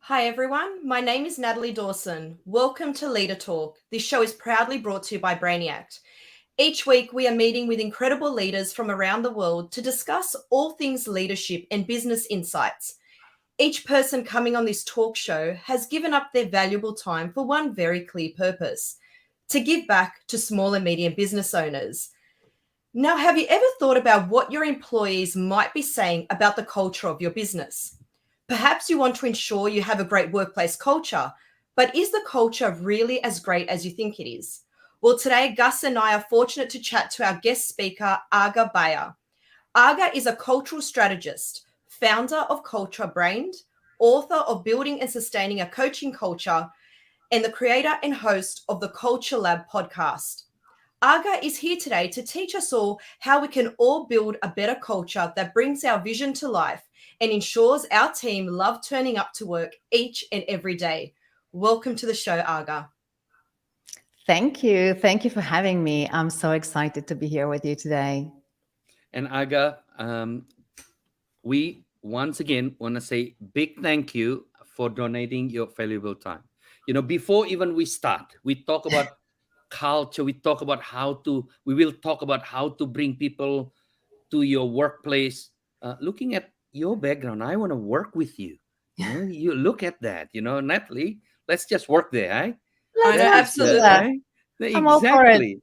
Hi everyone, my name is Natalie Dawson. Welcome to Leader Talk. This show is proudly brought to you by Brainiact. Each week we are meeting with incredible leaders from around the world to discuss all things leadership and business insights. Each person coming on this talk show has given up their valuable time for one very clear purpose: to give back to small and medium business owners. Now, have you ever thought about what your employees might be saying about the culture of your business? Perhaps you want to ensure you have a great workplace culture, but is the culture really as great as you think it is? Well, today, Gus and I are fortunate to chat to our guest speaker, Aga Bajer. Aga is a cultural strategist, founder of CultureBrained, author of Building and Sustaining a Coaching Culture, and the creator and host of the CultureLab Podcast. Aga is here today to teach us all how we can all build a better culture that brings our vision to life and ensures our team love turning up to work each and every day. Welcome to the show, Aga. Thank you. Thank you for having me. I'm so excited to be here with you today. And Aga, we once again want to say big thank you for donating your valuable time. Before even we start, we talk about culture. We will talk about how to bring people to your workplace. Looking at your background, I want to work with you. You look at that, Natalie, let's just work there, eh? Absolutely. I'm all for it.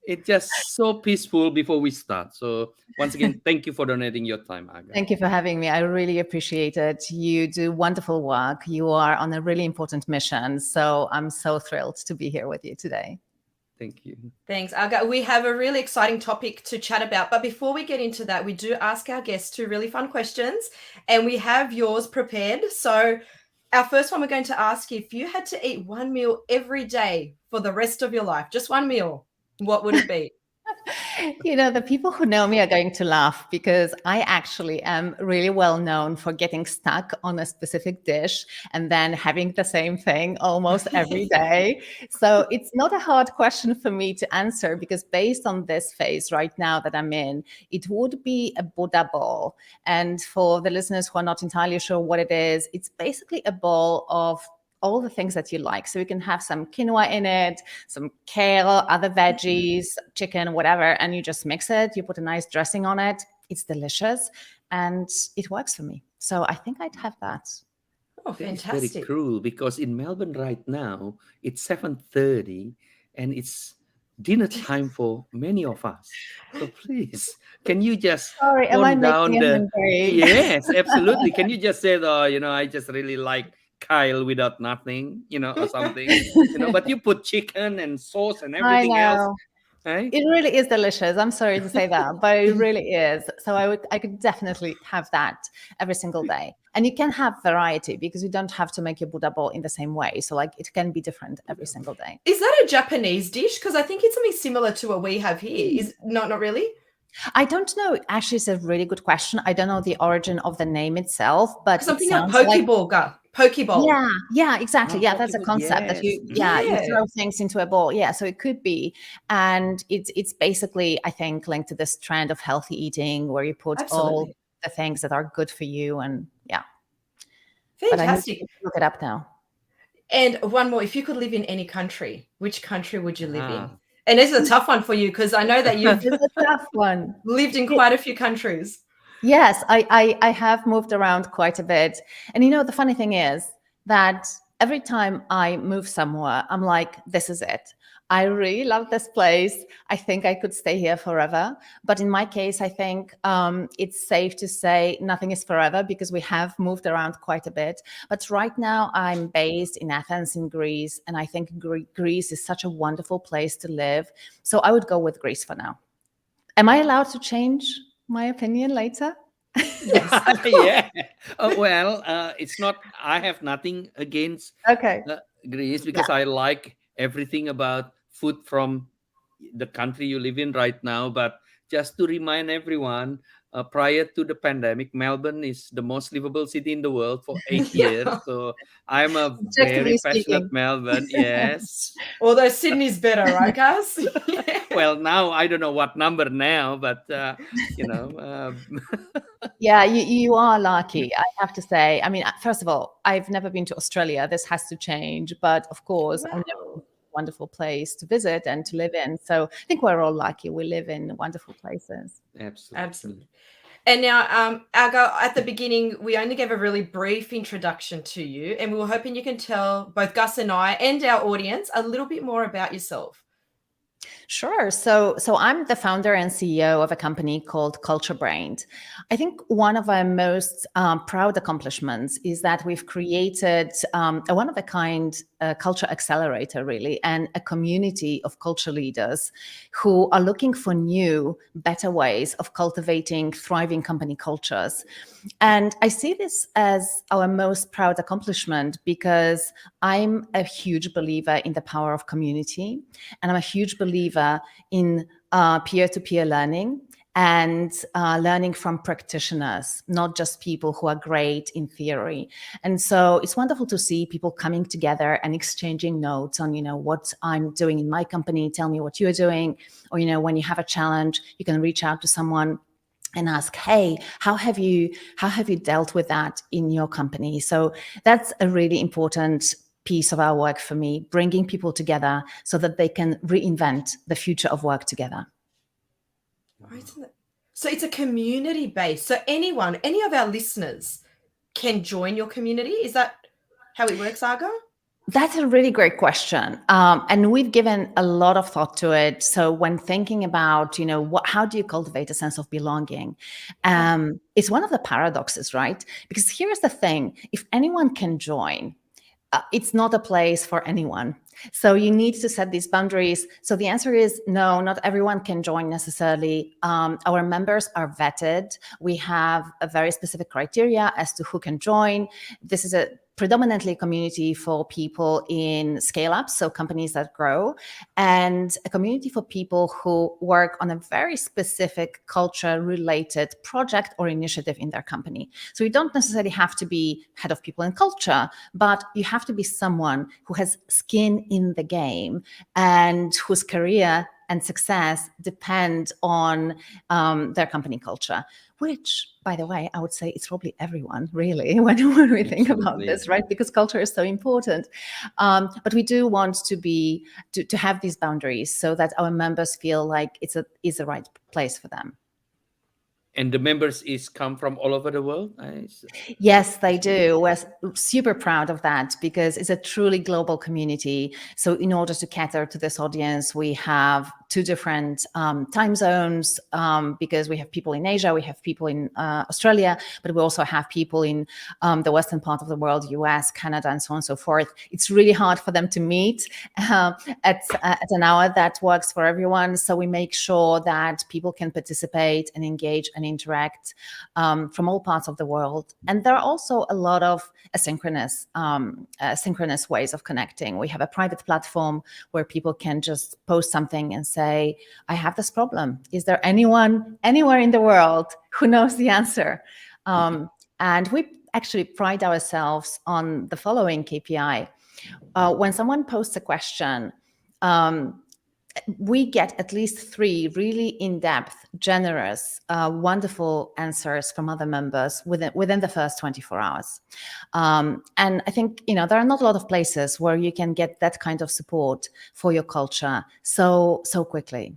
It's just so peaceful before we start. So once again, thank you for donating your time, Aga. Thank you for having me. I really appreciate it. You do wonderful work. You are on a really important mission. So I'm so thrilled to be here with you today. Thank you. Thanks, Aga. We have a really exciting topic to chat about. But before we get into that, we do ask our guests two really fun questions, and we have yours prepared. So our first one, we're going to ask you, if you had to eat one meal every day for the rest of your life, just one meal, what would it be? The people who know me are going to laugh because I actually am really well known for getting stuck on a specific dish and then having the same thing almost every day. So it's not a hard question for me to answer because based on this phase right now that I'm in, it would be a Buddha bowl. And for the listeners who are not entirely sure what it is, it's basically a bowl of all the things that you like. So you can have some quinoa in it, some kale, other veggies, chicken, whatever, and you just mix it. You put a nice dressing on it. It's delicious and it works for me. So I think I'd have that. Oh, fantastic. It's very cruel because in Melbourne right now, it's 7:30 and it's dinner time for many of us. So please, can you just tone down the... Yes, Yes, absolutely. Can you just say, I just really like Kyle without nothing, or something, but you put chicken and sauce and everything else. Right? It really is delicious. I'm sorry to say that, but it really is. So I could definitely have that every single day. And you can have variety because you don't have to make your Buddha bowl in the same way. So it can be different every single day. Is that a Japanese dish? Because I think it's something similar to what we have here. Is not really? I don't know. Actually, it's a really good question. I don't know the origin of the name itself, but something like Pokeball. Yeah, exactly. Yeah, that's a concept that you throw things into a bowl. Yeah, so it could be, and it's basically, I think, linked to this trend of healthy eating where you put all the things that are good for you, and fantastic. But I need to look it up now. And one more: if you could live in any country, which country would you live in? And this is a tough one for you because I know that you've It's a tough one. Lived in quite a few countries. Yes, I have moved around quite a bit. And the funny thing is that every time I move somewhere, I'm like, this is it. I really love this place. I think I could stay here forever. But in my case, I think it's safe to say nothing is forever because we have moved around quite a bit. But right now I'm based in Athens in Greece. And I think Greece is such a wonderful place to live. So I would go with Greece for now. Am I allowed to change my opinion later? Yeah. It's not, I have nothing against Greece because I like everything about food from the country you live in right now. But just to remind everyone, prior to the pandemic, Melbourne is the most livable city in the world for 8 years. Yeah. So I'm a very Objectively passionate speaking. Melbourne. Yes. Although Sydney's better, right, guys? Well, now I don't know what number now, but you know, Yeah, you are lucky, I have to say. I mean, first of all, I've never been to Australia. This has to change. But of course, I know Wow. it's a wonderful place to visit and to live in. So I think we're all lucky. We live in wonderful places. absolutely. Absolutely. And now, Argo, at the beginning, we only gave a really brief introduction to you, and we were hoping you can tell both Gus and I and our audience a little bit more about yourself. Sure. So I'm the founder and CEO of a company called CultureBrained. I think one of our most proud accomplishments is that we've created a one-of-a-kind culture accelerator, really, and a community of culture leaders who are looking for new, better ways of cultivating thriving company cultures. And I see this as our most proud accomplishment because I'm a huge believer in the power of community, and I'm a huge believer in peer-to-peer learning and learning from practitioners, not just people who are great in theory. And so it's wonderful to see people coming together and exchanging notes on, what I'm doing in my company, tell me what you're doing, or, when you have a challenge, you can reach out to someone and ask, hey, how have you dealt with that in your company? So that's a really important piece of our work for me, bringing people together so that they can reinvent the future of work together. Right. So it's a community base. So any of our listeners can join your community. Is that how it works, Argo? That's a really great question. And we've given a lot of thought to it. So when thinking about, how do you cultivate a sense of belonging? It's one of the paradoxes, right? Because here's the thing, if anyone can join, it's not a place for anyone. So you need to set these boundaries. So the answer is no, not everyone can join necessarily. Our members are vetted. We have a very specific criteria as to who can join. This is a predominantly community for people in scale-ups, so companies that grow, and a community for people who work on a very specific culture-related project or initiative in their company. So you don't necessarily have to be head of people and culture, but you have to be someone who has skin in the game and whose career and success depend on their company culture, which, by the way, I would say it's probably everyone, really, when we think about this, right? Because culture is so important. But we do want to have these boundaries so that our members feel like it's the right place for them. And the members come from all over the world? Yes, they do. We're super proud of that because it's a truly global community. So in order to cater to this audience, we have 2 different time zones because we have people in Asia, we have people in Australia, but we also have people in the western part of the world, US, Canada, and so on and so forth. It's really hard for them to meet at an hour that works for everyone. So we make sure that people can participate and engage and interact from all parts of the world. And there are also a lot of synchronous ways of connecting. We have a private platform where people can just post something and say, I have this problem. Is there anyone anywhere in the world who knows the answer? And we actually pride ourselves on the following KPI. When someone posts a question, we get at least 3 really in-depth, generous, wonderful answers from other members within the first 24 hours. And I think, there are not a lot of places where you can get that kind of support for your culture so quickly.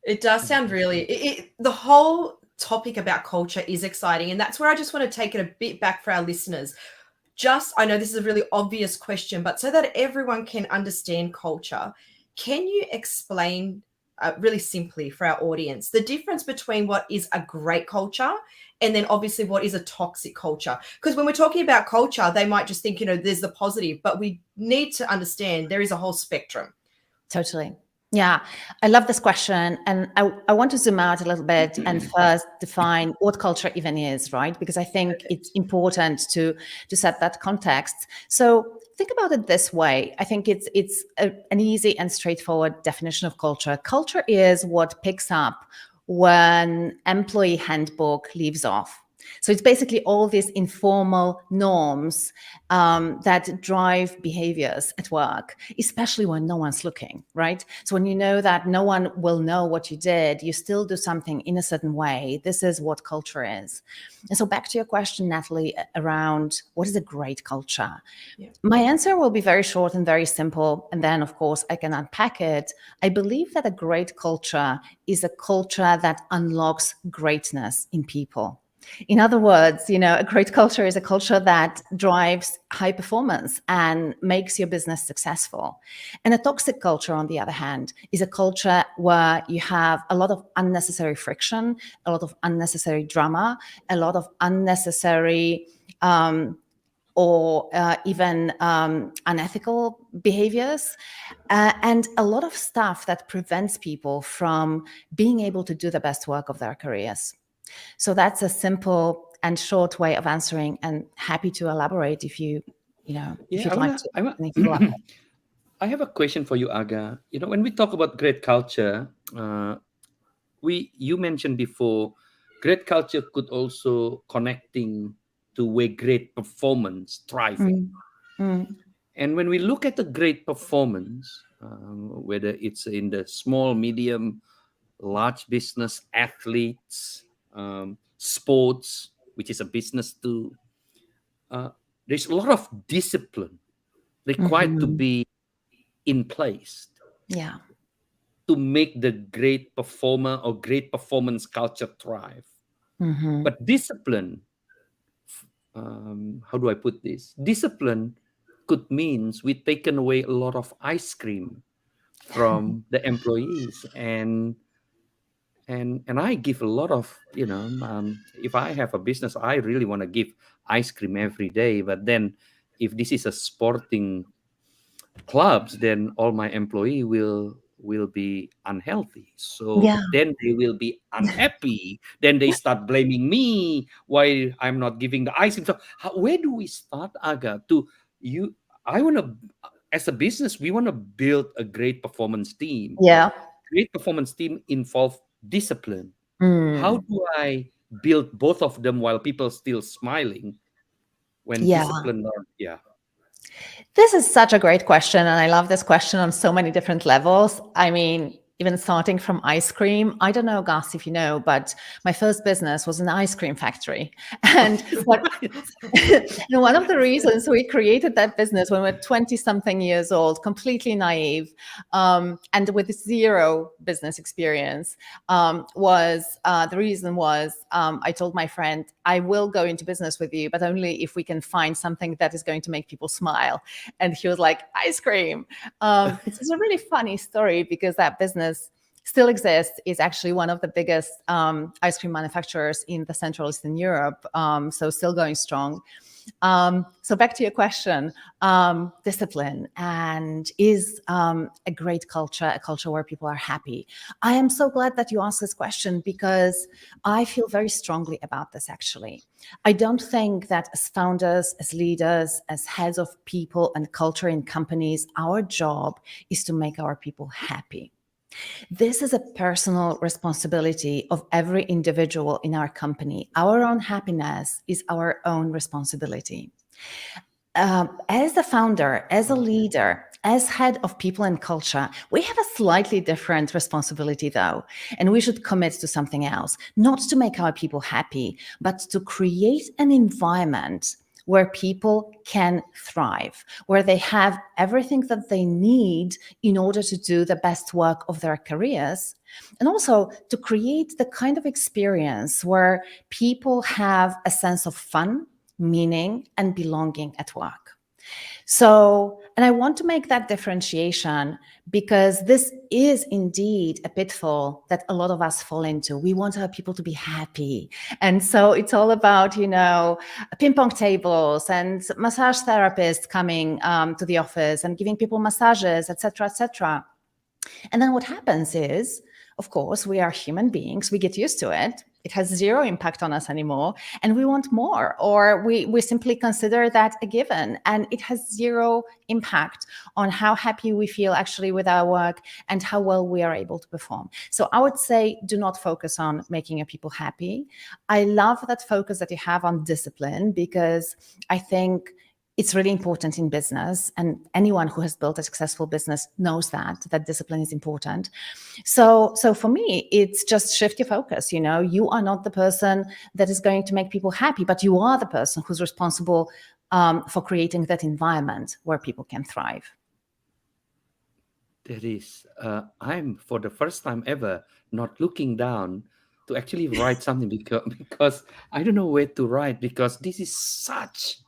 It does sound really, the whole topic about culture is exciting. And that's where I just want to take it a bit back for our listeners. I know this is a really obvious question, but so that everyone can understand culture, can you explain really simply for our audience the difference between what is a great culture and then obviously what is a toxic culture? Because when we're talking about culture, they might just think, there's the positive, but we need to understand there is a whole spectrum. Totally. Yeah, I love this question. And I want to zoom out a little bit and first define what culture even is, right? Because I think it's important to set that context. So think about it this way. I think it's an easy and straightforward definition of culture. Culture is what picks up when employee handbook leaves off. So it's basically all these informal norms that drive behaviors at work, especially when no one's looking, right? So when you know that no one will know what you did, you still do something in a certain way. This is what culture is. And so back to your question, Natalie, around what is a great culture? Yeah. My answer will be very short and very simple. And then, of course, I can unpack it. I believe that a great culture is a culture that unlocks greatness in people. In other words, a great culture is a culture that drives high performance and makes your business successful. And a toxic culture, on the other hand, is a culture where you have a lot of unnecessary friction, a lot of unnecessary drama, a lot of unnecessary or even unethical behaviors, and a lot of stuff that prevents people from being able to do the best work of their careers. So that's a simple and short way of answering, and happy to elaborate if you'd like to. Any follow-up. I have a question for you, Aga. When we talk about great culture, you mentioned before, great culture could also connecting to where great performance thriving. And when we look at the great performance, whether it's in the small, medium, large business, athletes, sports, which is a business too, there's a lot of discipline required to be in place Yeah. to make the great performer or great performance culture thrive. But discipline, how do I put this? Discipline could means we taken away a lot of ice cream from the employees, and I give a lot of, if I have a business, I really want to give ice cream every day. But then if this is a sporting clubs, then all my employee will be unhealthy, so Yeah. then they will be unhappy, then they start blaming me why I'm not giving the ice cream. So where do we start, Aga? I want to, as a business, we want to build a great performance team. Yeah. Great performance team involve discipline. How Mm. do I build both of them while people still smiling when Yeah. discipline yeah. This is such a great question. And I love this question on so many different levels. I mean, even starting from ice cream. I don't know, Gus, if you know, but my first business was an ice cream factory. And one of the reasons we created that business when we were 20-something years old, completely naive, and with zero business experience, the reason was I told my friend, I will go into business with you, but only if we can find something that is going to make people smile. And he was like, ice cream. It's a really funny story because that business still exists. Is actually one of the biggest ice cream manufacturers in the Central Eastern Europe. So still going strong. So back to your question, discipline and is a great culture, a culture where people are happy. I am so glad that you asked this question because I feel very strongly about this, actually. I don't think that as founders, as leaders, as heads of people and culture in companies, our job is to make our people happy. This is a personal responsibility of every individual in our company. Our own happiness is our own responsibility. As the founder, as a leader, as head of people and culture, we have a slightly different responsibility, though, and we should commit to something else, not to make our people happy, but to create an environment where people can thrive, where they have everything that they need in order to do the best work of their careers, and also to create the kind of experience where people have a sense of fun, meaning, and belonging at work. So, and I want to make that differentiation because this is indeed a pitfall that a lot of us fall into. We want our people to be happy. And so it's all about, ping pong tables and massage therapists coming to the office and giving people massages, etc., etc. And then what happens is Of course, we are human beings. We get used to it. It has zero impact on us anymore, and we want more, or we simply consider that a given, and it has zero impact on how happy we feel actually with our work and how well we are able to perform. So I would say, do not focus on making your people happy. I love that focus that you have on discipline, because I think it's really important in business, and anyone who has built a successful business knows that discipline is important. So for me, it's just shift your focus. You are not the person that is going to make people happy, but you are the person who's responsible for creating that environment where people can thrive. That is, I'm for the first time ever not looking down to actually write something, because I don't know where to write, because this is such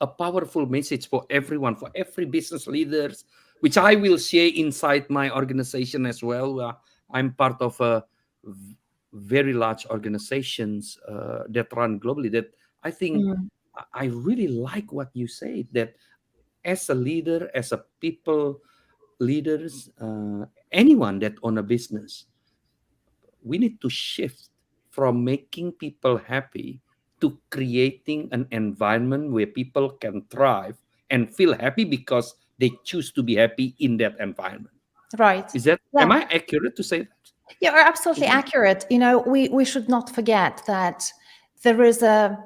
a powerful message for everyone, for every business leaders, which I will share inside my organization as well. I'm part of a very large organizations that run globally. That I think I really like what you say, that as a leader, as a people leaders, anyone that own a business, we need to shift from making people happy to creating an environment where people can thrive and feel happy because they choose to be happy in that environment. Right. Am I accurate to say that? You're absolutely accurate. We should not forget that there is a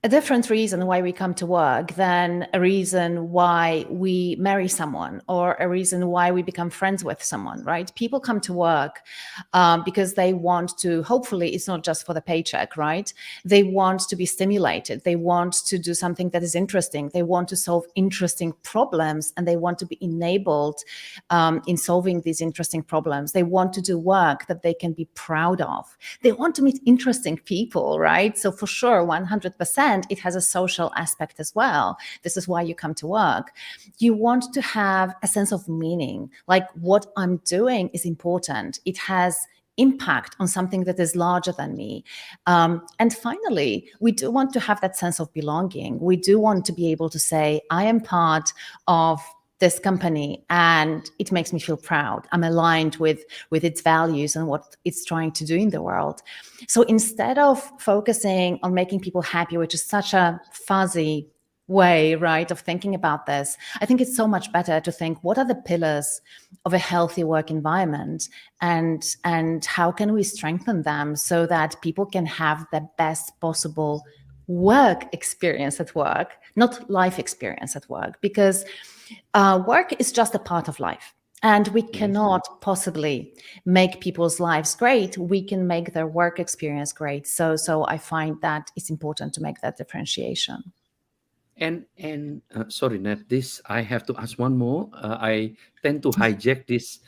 different reason why we come to work than a reason why we marry someone or a reason why we become friends with someone, right? People come to work because they want to, hopefully it's not just for the paycheck, right? They want to be stimulated. They want to do something that is interesting. They want to solve interesting problems, and they want to be enabled in solving these interesting problems. They want to do work that they can be proud of. They want to meet interesting people, right? So for sure, 100%, it has a social aspect as well. This is why you come to work. You want to have a sense of meaning, like what I'm doing is important. It has impact on something that is larger than me. And finally, we do want to have that sense of belonging. We do want to be able to say, I am part of this company and it makes me feel proud. I'm aligned with its values and what it's trying to do in the world. So instead of focusing on making people happy, which is such a fuzzy way, right, of thinking about this, I think it's so much better to think, what are the pillars of a healthy work environment, and how can we strengthen them so that people can have the best possible work experience at work, not life experience at work, because work is just a part of life. And we cannot possibly make people's lives great. We can make their work experience great. So I find that it's important to make that differentiation. And sorry, Nat, this I have to ask one more. I tend to hijack this,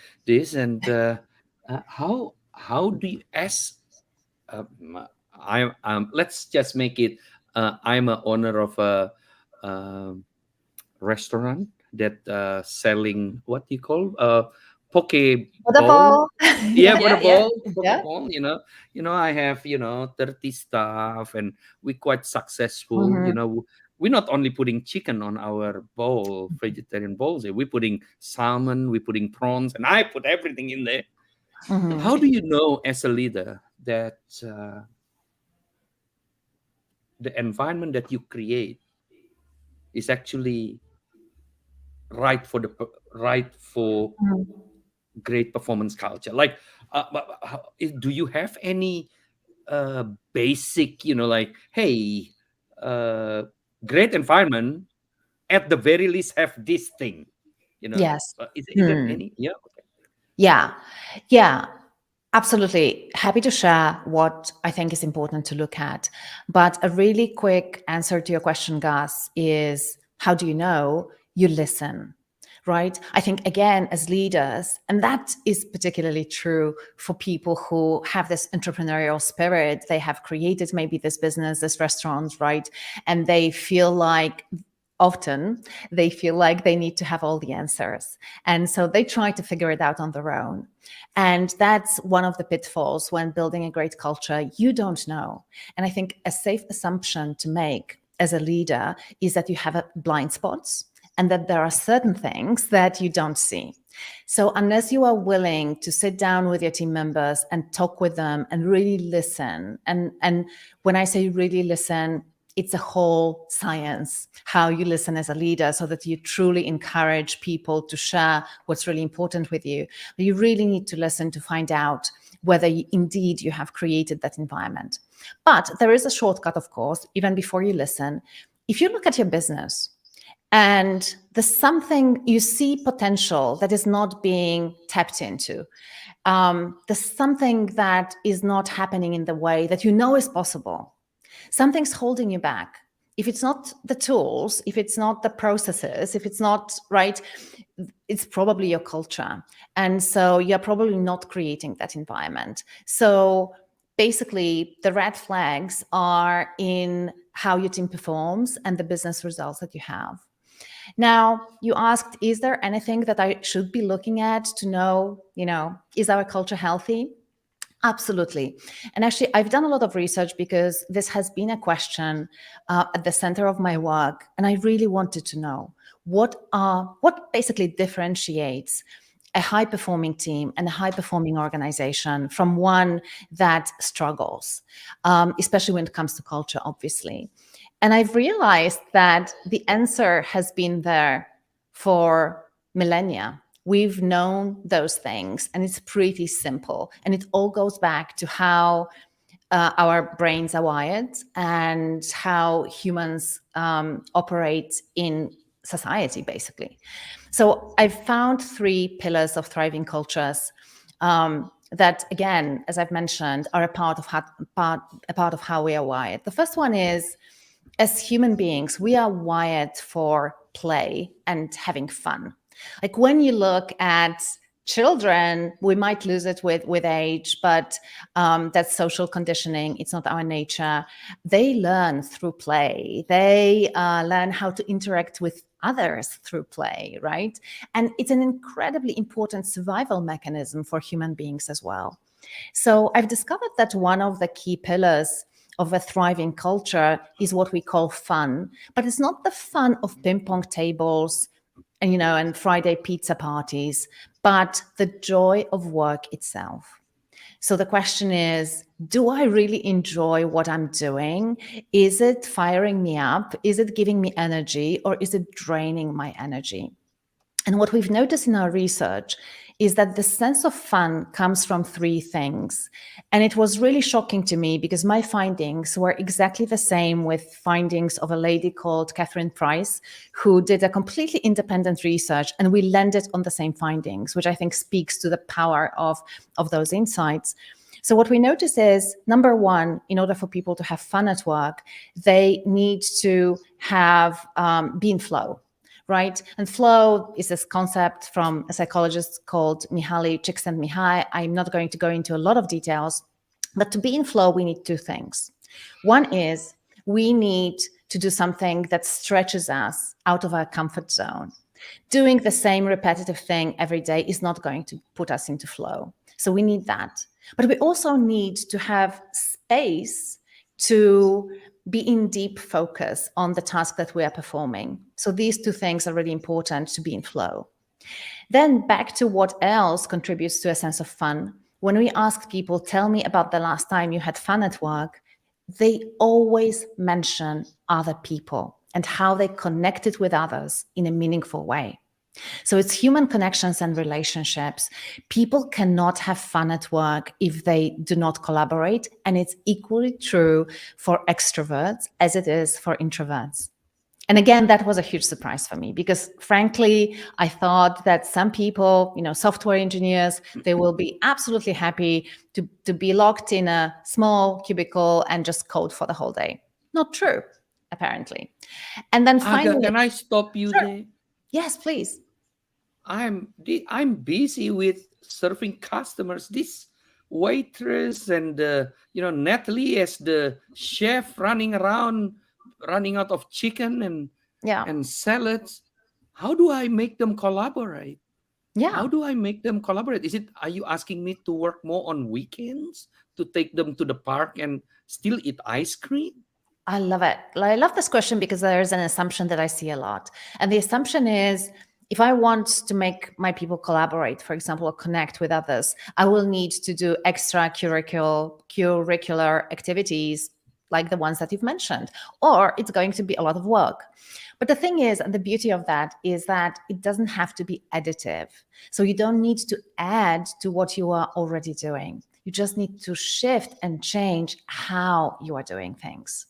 and how do you, as let's just make it. I'm a owner of a restaurant that selling, what do you call, poke bowl. Yeah, Yeah, ball, Yeah. ball. I have 30 staff, and we're quite successful. We're not only putting chicken on our bowl, vegetarian bowls. We're putting salmon, we're putting prawns, and I put everything in there. How do you know, as a leader, that the environment that you create is actually right for great performance culture? Like, do you have any basic, like, hey, great environment at the very least have this thing, Yes. is there any? Yeah. Okay. Yeah, absolutely. Happy to share what I think is important to look at. But a really quick answer to your question, Gus, is how do you know? You listen, right? I think, again, as leaders, and that is particularly true for people who have this entrepreneurial spirit. They have created maybe this business, this restaurant, right? And they feel like often they feel like they need to have all the answers. And so they try to figure it out on their own. And that's one of the pitfalls when building a great culture. You don't know. And I think a safe assumption to make as a leader is that you have blind spots and that there are certain things that you don't see. So unless you are willing to sit down with your team members and talk with them and really listen, and when I say really listen, it's a whole science, how you listen as a leader so that you truly encourage people to share what's really important with you. You really need to listen to find out whether indeed you have created that environment. But there is a shortcut, of course, even before you listen. If you look at your business, and there's something you see potential that is not being tapped into. There's something that is not happening in the way that you know is possible. Something's holding you back. If it's not the tools, if it's not the processes, if it's not right, it's probably your culture. And so you're probably not creating that environment. So basically, the red flags are in how your team performs and the business results that you have. Now, you asked, is there anything that I should be looking at to know, is our culture healthy? Absolutely. And actually, I've done a lot of research because this has been a question at the center of my work. And I really wanted to know what basically differentiates a high-performing team and a high-performing organization from one that struggles, especially when it comes to culture, obviously. And I've realized that the answer has been there for millennia. We've known those things, and it's pretty simple. And it all goes back to how our brains are wired and how humans operate in society, basically. So I've found 3 pillars of thriving cultures that, again, as I've mentioned, are a part of how we are wired. The first one is, as human beings, we are wired for play and having fun. Like when you look at children, we might lose it with age, but that's social conditioning. It's not our nature. They learn through play. They learn how to interact with others through play, right? And it's an incredibly important survival mechanism for human beings as well. So I've discovered that one of the key pillars of a thriving culture is what we call fun, but it's not the fun of ping pong tables and Friday pizza parties, but the joy of work itself. So the question is, do I really enjoy what I'm doing? Is it firing me up? Is it giving me energy, or is it draining my energy? And what we've noticed in our research is that the sense of fun comes from 3 things. And it was really shocking to me because my findings were exactly the same with findings of a lady called Catherine Price, who did a completely independent research, and we landed on the same findings, which I think speaks to the power of those insights. So what we notice is, number one, in order for people to have fun at work, they need to have be in flow. Right? And flow is this concept from a psychologist called Mihaly Csikszentmihalyi. I'm not going to go into a lot of details, but to be in flow, we need 2 things. One is we need to do something that stretches us out of our comfort zone. Doing the same repetitive thing every day is not going to put us into flow. So we need that. But we also need to have space to be in deep focus on the task that we are performing. So these 2 things are really important to be in flow. Then back to what else contributes to a sense of fun. When we ask people, tell me about the last time you had fun at work, they always mention other people and how they connected with others in a meaningful way. So it's human connections and relationships. People cannot have fun at work if they do not collaborate. And it's equally true for extroverts as it is for introverts. And again, that was a huge surprise for me because frankly, I thought that some people, software engineers, they will be absolutely happy to be locked in a small cubicle and just code for the whole day. Not true, apparently. And then finally— Can I stop you Sure. there? Yes, please. I'm busy with serving customers. This waitress and Natalie as the chef running out of chicken and salads. How do I make them collaborate? Yeah. How do I make them collaborate? Are you asking me to work more on weekends to take them to the park and still eat ice cream? I love it. I love this question because there is an assumption that I see a lot. And the assumption is, If I want to make my people collaborate, for example, or connect with others, I will need to do curricular activities like the ones that you've mentioned, or it's going to be a lot of work. But the thing is, and the beauty of that is that it doesn't have to be additive. So you don't need to add to what you are already doing. You just need to shift and change how you are doing things.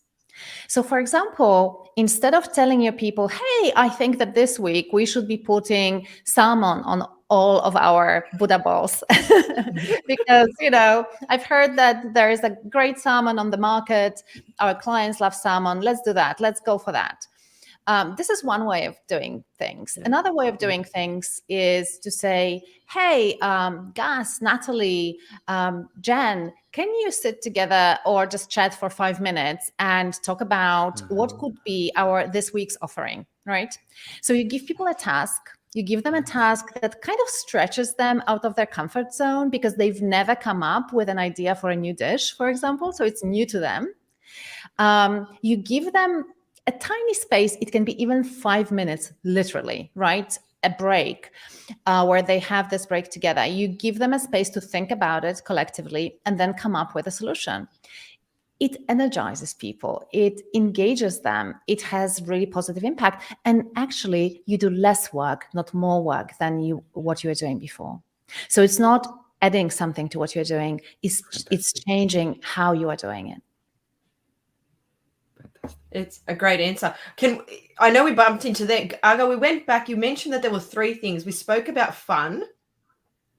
So, for example, instead of telling your people, hey, I think that this week we should be putting salmon on all of our Buddha balls, because, I've heard that there is a great salmon on the market. Our clients love salmon. Let's do that. Let's go for that. This is one way of doing things. Yeah. Another way of doing things is to say, hey, Gus, Natalie, Jen, can you sit together or just chat for 5 minutes and talk about what could be our this week's offering, right? So you give people a task. You give them a task that kind of stretches them out of their comfort zone because they've never come up with an idea for a new dish, for example. So it's new to them. You give them a tiny space. It can be even 5 minutes, literally, right? A break where they have this break together. You give them a space to think about it collectively and then come up with a solution. It energizes people. It engages them. It has really positive impact. And actually, you do less work, not more work than what you were doing before. So it's not adding something to what you're doing. It's changing how you are doing it. It's a great answer. I know we bumped into that. Aga, we went back. You mentioned that there were 3 things. We spoke about fun,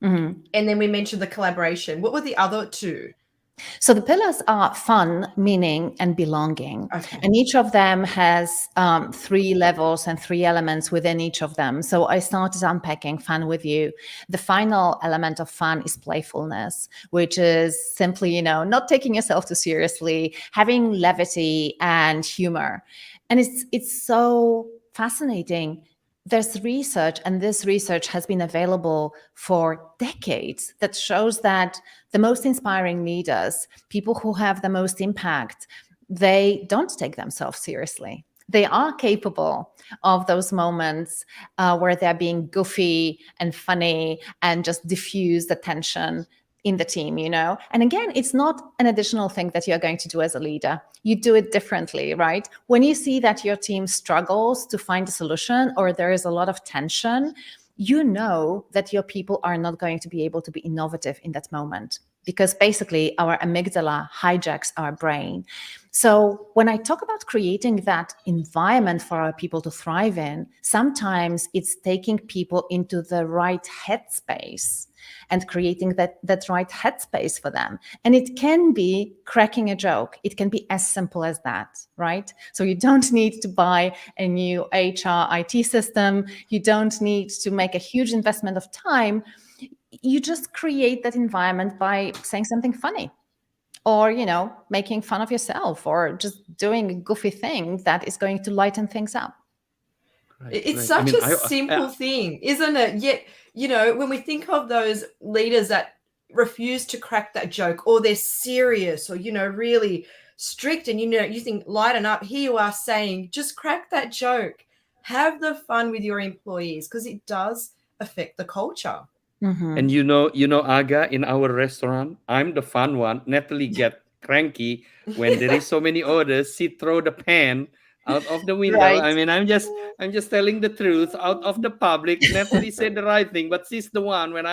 and then we mentioned the collaboration. What were the other 2? So the pillars are fun, meaning, and belonging. Okay. And each of them has 3 levels and 3 elements within each of them. So I started unpacking fun with you. The final element of fun is playfulness, which is simply, not taking yourself too seriously, having levity and humor. And it's so fascinating. There's research, and this research has been available for decades, that shows that the most inspiring leaders, people who have the most impact, they don't take themselves seriously. They are capable of those moments where they're being goofy and funny and just diffuse the tension in the team, And again, it's not an additional thing that you're going to do as a leader. You do it differently, right? When you see that your team struggles to find a solution or there is a lot of tension, you know that your people are not going to be able to be innovative in that moment, because basically our amygdala hijacks our brain. So when I talk about creating that environment for our people to thrive in, sometimes it's taking people into the right headspace and creating that right headspace for them. And it can be cracking a joke. It can be as simple as that, right? So you don't need to buy a new HR IT system. You don't need to make a huge investment of time. You just create that environment by saying something funny, or, making fun of yourself, or just doing a goofy thing that is going to lighten things up. Right, it's such a simple thing, isn't it? Yet, when we think of those leaders that refuse to crack that joke, or they're serious, or, really strict, and, you think, lighten up. Here you are saying, just crack that joke. Have the fun with your employees, because it does affect the culture. Mm-hmm. And Aga, in our restaurant, I'm the fun one. Natalie get cranky when there is so many orders. She throw the pan out of the window. Right. I mean, I'm just telling the truth out of the public. Natalie said the right thing, but she's the one when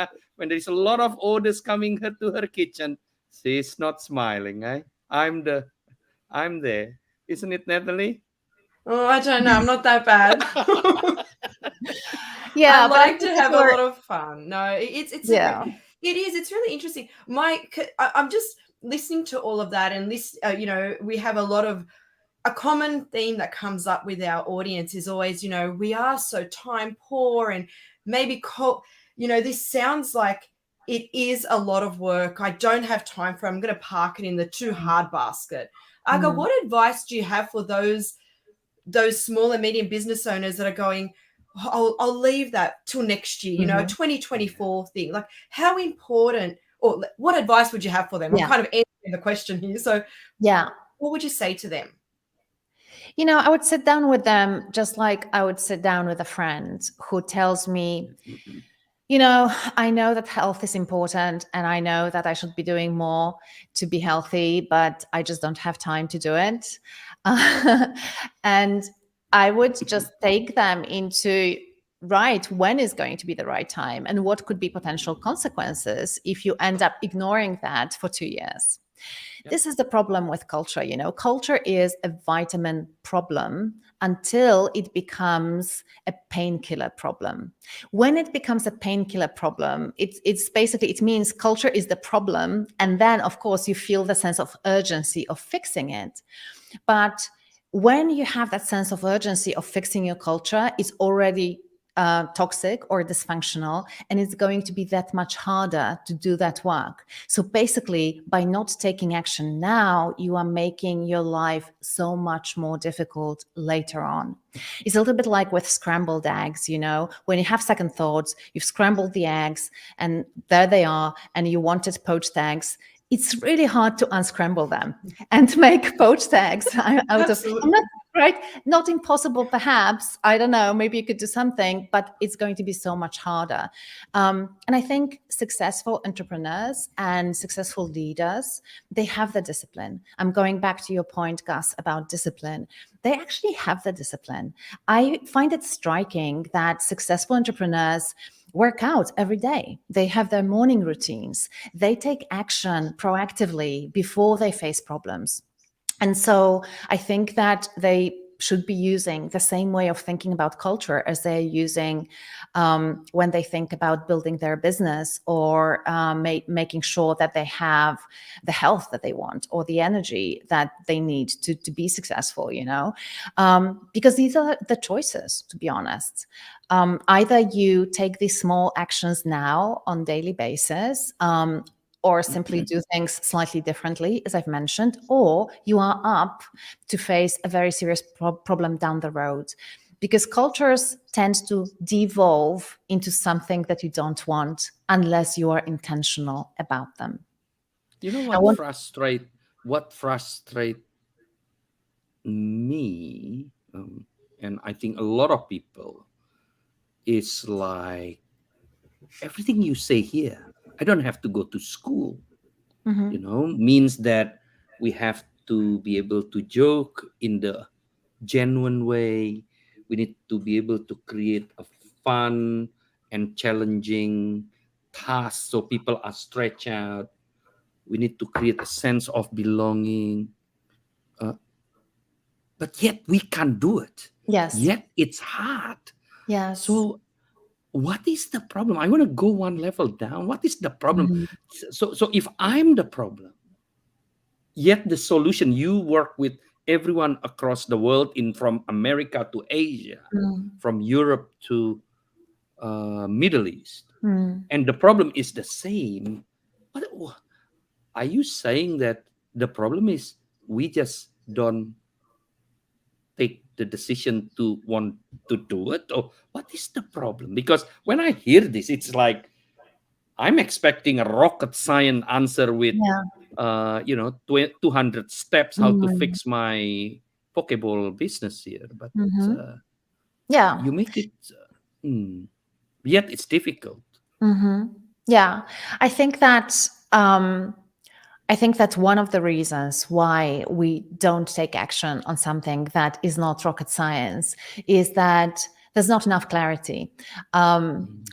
there's a lot of orders coming to her kitchen, she's not smiling. I'm there, isn't it, Natalie? Oh, I don't know. I'm not that bad. Yeah, I like to have a lot of fun. No, it is. It's really interesting. I'm just listening to all of that, and we have a common theme that comes up with our audience is always, we are so time poor, and maybe, this sounds like it is a lot of work. I don't have time for it. I'm going to park it in the too hard basket. Aga, what advice do you have for those small and medium business owners that are going, I'll leave that till next year, 2024 thing? Like, how important, or what advice would you have for them? I'm kind of answering the question here. So, what would you say to them? I would sit down with them just like I would sit down with a friend who tells me, I know that health is important and I know that I should be doing more to be healthy, but I just don't have time to do it. And I would just take them into, right, when is going to be the right time and what could be potential consequences if you end up ignoring that for 2 years. Yep. This is the problem with culture. Culture is a vitamin problem until it becomes a painkiller problem. When it becomes a painkiller problem, it's basically, it means culture is the problem. And then, of course, you feel the sense of urgency of fixing it. But when you have that sense of urgency of fixing your culture, it's already toxic or dysfunctional, and it's going to be that much harder to do that work. So basically, by not taking action now, you are making your life so much more difficult later on. It's a little bit like with scrambled eggs, when you have second thoughts, you've scrambled the eggs and there they are, and you wanted poached eggs. It's really hard to unscramble them and make poached eggs out of them. Right? Not impossible, perhaps. I don't know. Maybe you could do something, but it's going to be so much harder. And I think successful entrepreneurs and successful leaders, they have the discipline. I'm going back to your point, Gus, about discipline. They actually have the discipline. I find it striking that successful entrepreneurs work out every day. They have their morning routines. They take action proactively before they face problems. And so I think that they should be using the same way of thinking about culture as they're using when they think about building their business or making sure that they have the health that they want or the energy that they need to be successful, because these are the choices, to be honest. Either you take these small actions now on a daily basis, or simply do things slightly differently, as I've mentioned, or you are up to face a very serious problem down the road. Because cultures tend to devolve into something that you don't want unless you are intentional about them. You know what frustrate me, and I think a lot of people, is like everything you say here. I don't have to go to school. Means that we have to be able to joke in the genuine way. We need to be able to create a fun and challenging task so people are stretched out. We need to create a sense of belonging. But yet we can't do it. Yes. Yet it's hard. Yes. So what is the problem? I want to go one level down. What is the problem? So if I'm the problem, yet the solution, you work with everyone across the world, from America to Asia, from Europe to Middle East, and the problem is the same. What are you saying? That the problem is we just don't take the decision to want to do it? Or what is the problem? Because when I hear this, it's like I'm expecting a rocket science answer with 200 steps how to fix my Pokeball business here. But you make it yet it's difficult. Yeah, I think that that's one of the reasons why we don't take action on something that is not rocket science, is that there's not enough clarity.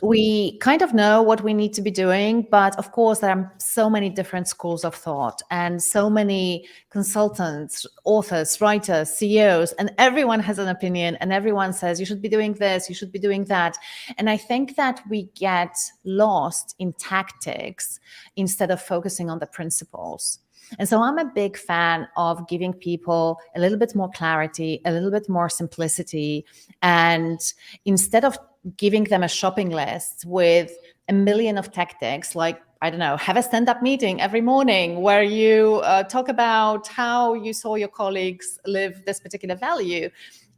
We kind of know what we need to be doing, but of course there are so many different schools of thought and so many consultants, authors, writers, CEOs, and everyone has an opinion and everyone says you should be doing this, you should be doing that. And I think that we get lost in tactics instead of focusing on the principles. And so I'm a big fan of giving people a little bit more clarity, a little bit more simplicity. And instead of giving them a shopping list with a million of tactics, like, I don't know, have a stand-up meeting every morning where you talk about how you saw your colleagues live this particular value.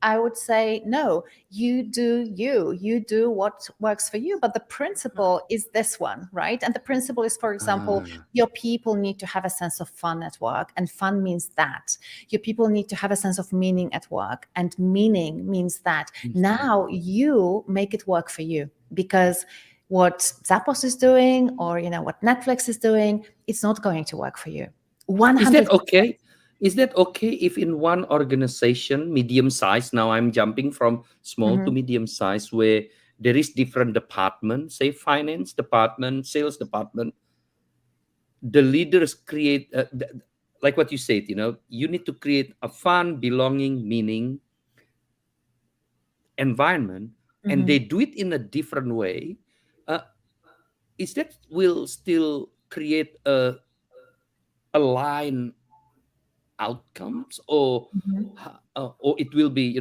I would say, no, you do what works for you. But the principle is this one, right? And the principle is, for example, Ah, your people need to have a sense of fun at work. And fun means that. Your people need to have a sense of meaning at work. And meaning means that now you make it work for you. Because what Zappos is doing, or what Netflix is doing, it's not going to work for you. is that 100%. okay? Is that okay if in one organization, medium size, now I'm jumping from small to Mhm. medium size, where there is different departments, say finance department, sales department, the leaders create, like what you said, you need to create a fun, belonging, meaning environment, and they Mhm. do it in a different way. Uh, is that will still create a line outcomes, Mhm. or it will be,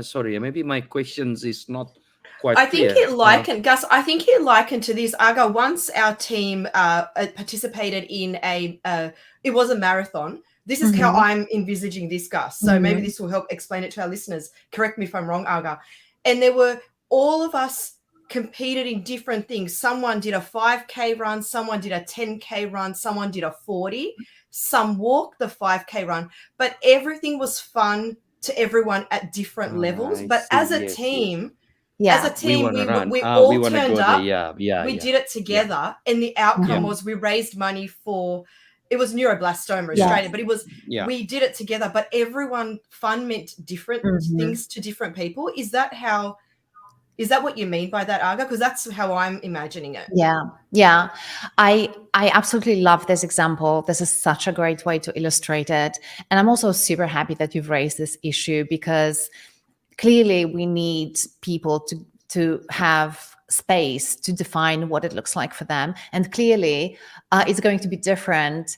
sorry, maybe my questions is not quite I think clear. it likened, Gus, I think it likened to this. Aga, once our team participated in it was a marathon. This is how Mhm. I'm envisaging this, Gus. So maybe Mhm. this will help explain it to our listeners. Correct me if I'm wrong, Aga. And there were all of us competed in different things. Someone did a 5K run, someone did a 10K run, someone did a 40, some walked the 5K run, but everything was fun to everyone at different levels. I But see. Yes, yes. as a Yeah. We team, want to run. we We all want to turned go there. up, Yeah, yeah, we yeah, did it yeah, together, and the outcome yeah, Mhm. was we raised money for, it was neuroblastoma yeah, Australia, Yes. but it was, yeah. we did it together, but everyone, fun meant different Mhm. things to different people. Is that what you mean by that, Aga? Because that's how I'm imagining it. Yeah. Yeah. I absolutely love this example. This is such a great way to illustrate it. And I'm also super happy that you've raised this issue, because clearly we need people to have space to define what it looks like for them. And clearly it's going to be different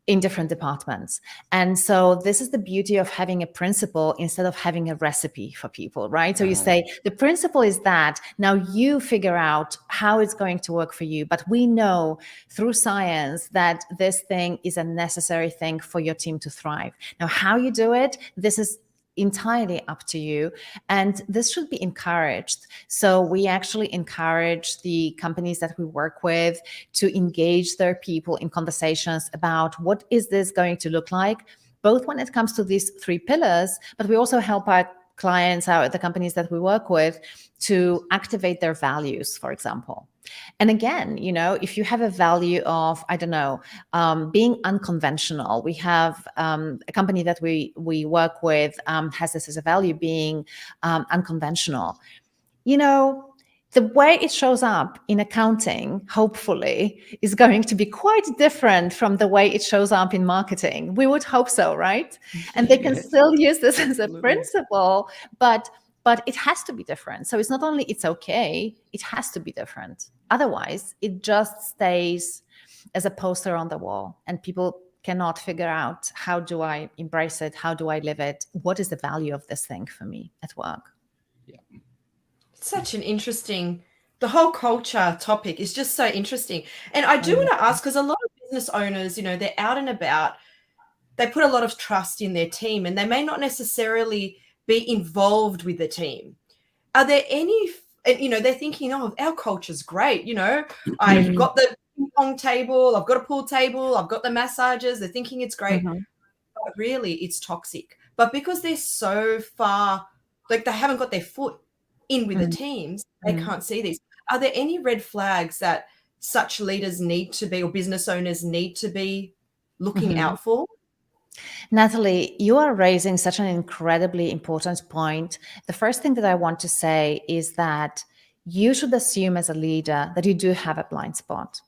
in different departments. And so this is the beauty of having a principle instead of having a recipe for people, right? So you Ah, say the principle is that now you figure out how it's going to work for you. But we know through science that this thing is a necessary thing for your team to thrive. Now, how you do it, this is entirely up to you, and this should be encouraged. So we actually encourage the companies that we work with to engage their people in conversations about what is this going to look like, both when it comes to these three pillars, but we also help our clients, the companies that we work with, to activate their values, for example. And again, if you have a value of, I don't know, being unconventional, we have a company that we work with has this as a value, being unconventional. The way it shows up in accounting, hopefully, is going to be quite different from the way it shows up in marketing. We would hope so, right? And they can yes, still use this as a absolutely. principle, but it has to be different. So it's not only it's okay, it has to be different. Otherwise, it just stays as a poster on the wall, and people cannot figure out, how do I embrace it? How do I live it? What is the value of this thing for me at work? Yeah. Such an interesting, the whole culture topic is just so interesting. And I do want to Wonderful. ask, because a lot of business owners, they're out and about, they put a lot of trust in their team, and they may not necessarily be involved with the team. Are there any, and they're thinking, oh, our culture's great. I've Mhm. got the ping pong table, I've got a pool table, I've got the massages. They're thinking it's great, Mhm. but really it's toxic. But because they're so far, like they haven't got their foot in with the Mhm. teams, they Mhm. can't see these. Are there any red flags that such leaders need to be, or business owners need to be looking Mhm. out for? Natalie, you are raising such an incredibly important point. The first thing that I want to say is that you should assume as a leader that you do have a blind spot.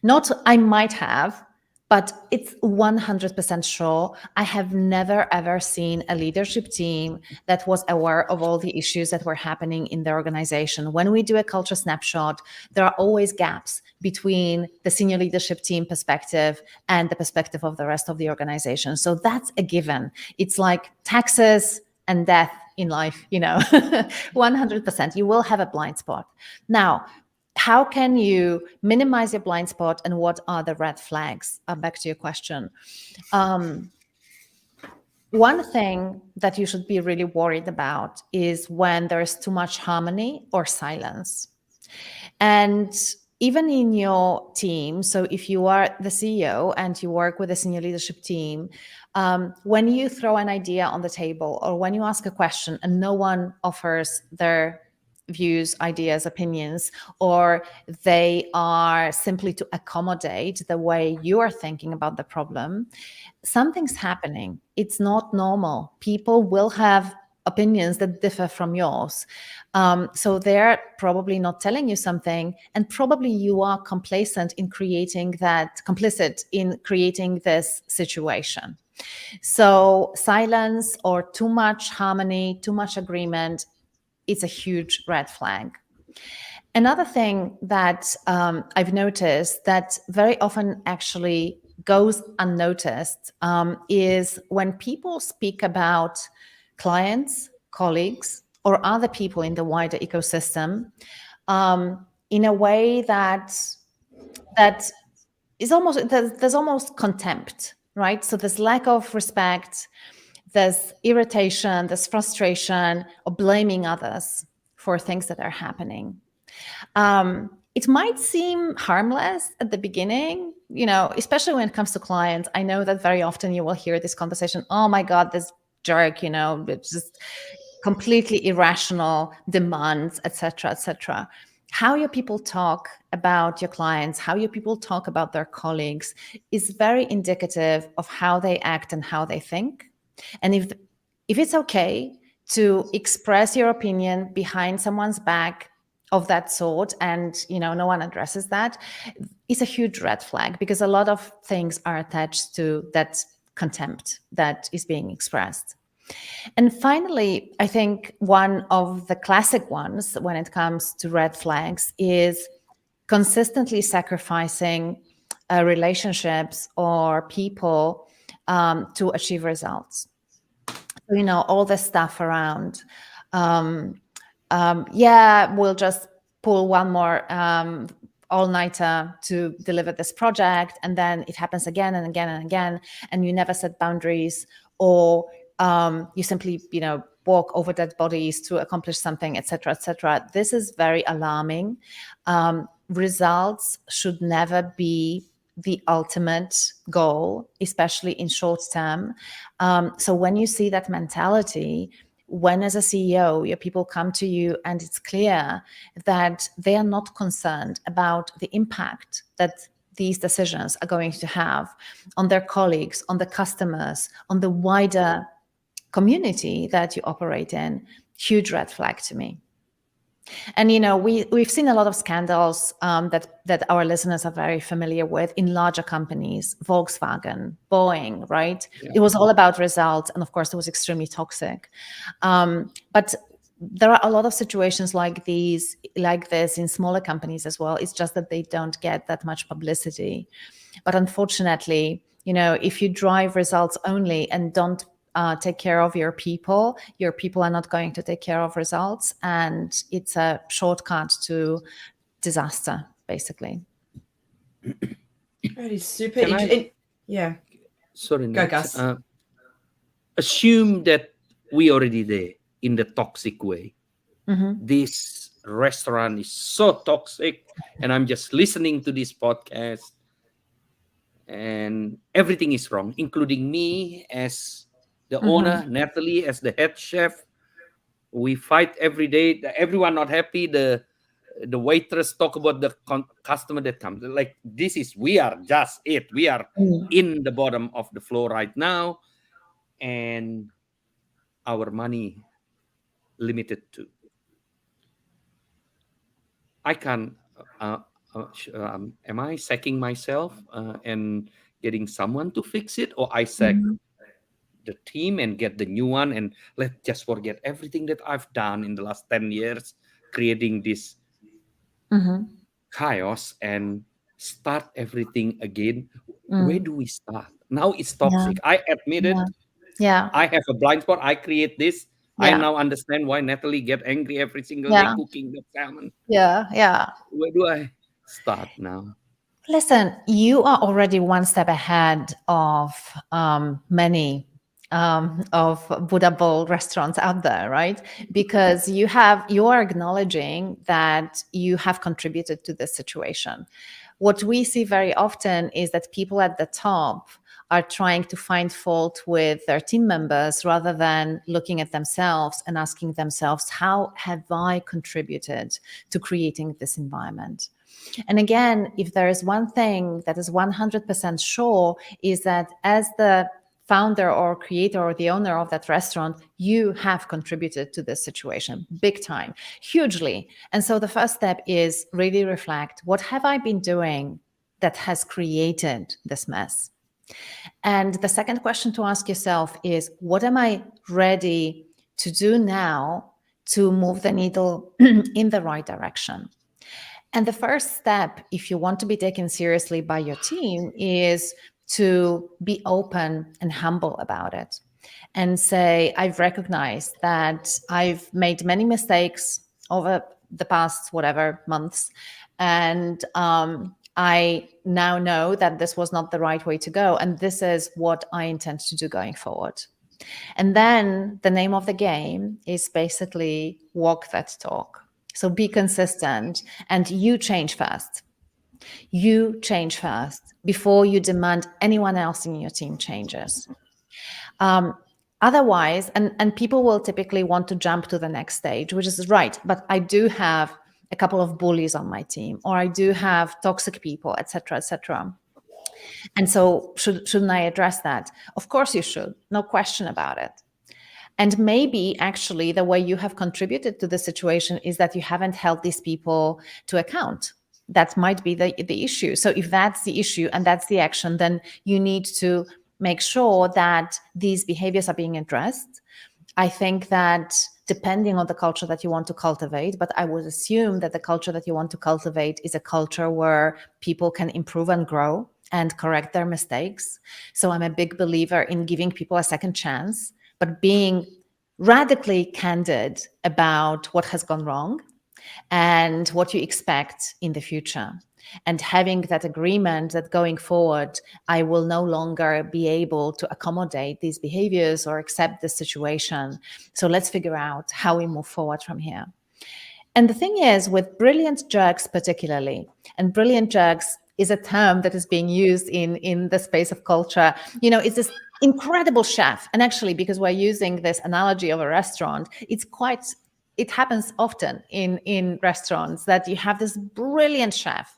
Not I might have, but it's 100% sure. I have never ever seen a leadership team that was aware of all the issues that were happening in their organization. When we do a culture snapshot, there are always gaps between the senior leadership team perspective and the perspective of the rest of the organization. So that's a given. It's like taxes and death in life, 100%. You will have a blind spot. Now, how can you minimize your blind spot, and what are the red flags? Back to your question. Um, One thing that you should be really worried about is when there's too much harmony or silence. And even in your team, so if you are the CEO and you work with a senior leadership team, when you throw an idea on the table or when you ask a question and no one offers their views, ideas, opinions, or they are simply to accommodate the way you are thinking about the problem, something's happening. It's not normal. People will have opinions that differ from yours. So they're probably not telling you something, and probably you are complicit in creating this situation. So silence or too much harmony, too much agreement, it's a huge red flag. Another thing that I've noticed that very often actually goes unnoticed is when people speak about clients, colleagues, or other people in the wider ecosystem in a way that is almost, there's almost contempt, right? So there's lack of respect, there's irritation, there's frustration, or blaming others for things that are happening. It might seem harmless at the beginning, especially when it comes to clients. I know that very often you will hear this conversation, oh my God, this jerk, it's just completely irrational demands, etc., etc. How your people talk about your clients, how your people talk about their colleagues is very indicative of how they act and how they think. And if it's okay to express your opinion behind someone's back of that sort, and no one addresses that, it's a huge red flag, because a lot of things are attached to that contempt that is being expressed. And finally, I think one of the classic ones when it comes to red flags is consistently sacrificing relationships or people to achieve results. All the stuff around, we'll just pull one more all-nighter to deliver this project, and then it happens again and again and again, and you never set boundaries, or you simply, walk over dead bodies to accomplish something, etc., etc. This is very alarming. Results should never be the ultimate goal, especially in short term. So when you see that mentality, when as a CEO, your people come to you and it's clear that they are not concerned about the impact that these decisions are going to have on their colleagues, on the customers, on the wider community that you operate in, huge red flag to me. And we've seen a lot of scandals that our listeners are very familiar with in larger companies, Volkswagen, Boeing, right? Yeah. It was all about results, and of course, it was extremely toxic. But there are a lot of situations like this in smaller companies as well. It's just that they don't get that much publicity. But unfortunately, if you drive results only and don't take care of your people are not going to take care of results, and it's a shortcut to disaster, basically. That is super interesting. Yeah. Sorry, go Gus. Assume that we already there in the toxic way. Mm-hmm. This restaurant is so toxic, and I'm just listening to this podcast, and everything is wrong, including me as the owner, Natalie as the head chef. We fight every day. Everyone not happy. The waitress talk about the customer that comes. Like, we are just it. We are in the bottom of the floor right now, and our money limited to. I can. Am I sacking myself and getting someone to fix it, or I sack the team and get the new one, and let's just forget everything that I've done in the last 10 years, creating this chaos, and start everything again? Where do we start? Now it's toxic. Yeah. I admit it. Yeah. I have a blind spot. I create this. Yeah. I now understand why Natalie get angry every single day cooking the salmon. Yeah. Where do I start now? Listen, you are already one step ahead of many of Buddha Bowl restaurants out there, right? Because you are acknowledging that you have contributed to this situation. What we see very often is that people at the top are trying to find fault with their team members rather than looking at themselves and asking themselves, how have I contributed to creating this environment? And again, if there is one thing that is 100% sure, is that as the founder or creator or the owner of that restaurant, you have contributed to this situation big time, hugely. And so the first step is really reflect, what have I been doing that has created this mess? And the second question to ask yourself is, what am I ready to do now to move the needle in the right direction? And the first step, if you want to be taken seriously by your team, is to be open and humble about it and say, I've recognized that I've made many mistakes over the past whatever months. And I now know that this was not the right way to go. And this is what I intend to do going forward. And then the name of the game is basically walk that talk. So be consistent and you change fast. You change fast before you demand anyone else in your team changes. Otherwise, and people will typically want to jump to the next stage, which is right. But I do have a couple of bullies on my team, or I do have toxic people, et cetera, et cetera. And so shouldn't I address that? Of course you should. No question about it. And maybe actually the way you have contributed to the situation is that you haven't held these people to account. That might be the issue. So if that's the issue and that's the action, then you need to make sure that these behaviors are being addressed. I think that depending on the culture that you want to cultivate, but I would assume that the culture that you want to cultivate is a culture where people can improve and grow and correct their mistakes. So I'm a big believer in giving people a second chance, but being radically candid about what has gone wrong and what you expect in the future. And having that agreement that going forward, I will no longer be able to accommodate these behaviors or accept this situation. So let's figure out how we move forward from here. And the thing is, with brilliant jerks particularly, and brilliant jerks is a term that is being used in the space of culture, it's this incredible chef. And actually, because we're using this analogy of a restaurant, it happens often in restaurants that you have this brilliant chef,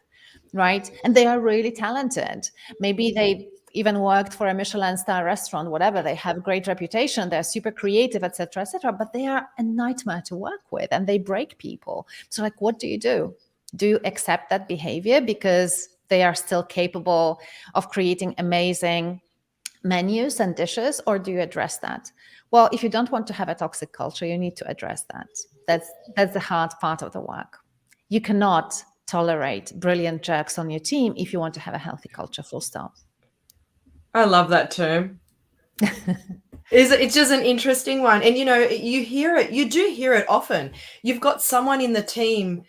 right? And they are really talented. Maybe they even worked for a Michelin star restaurant, whatever. They have great reputation. They're super creative, et cetera, but they are a nightmare to work with and they break people. So like, what do? Do you accept that behavior because they are still capable of creating amazing menus and dishes, or do you address that? Well, if you don't want to have a toxic culture, you need to address that. That's the hard part of the work. You cannot tolerate brilliant jerks on your team if you want to have a healthy culture, full stop. I love that term. It's just an interesting one. And, you do hear it often. You've got someone in the team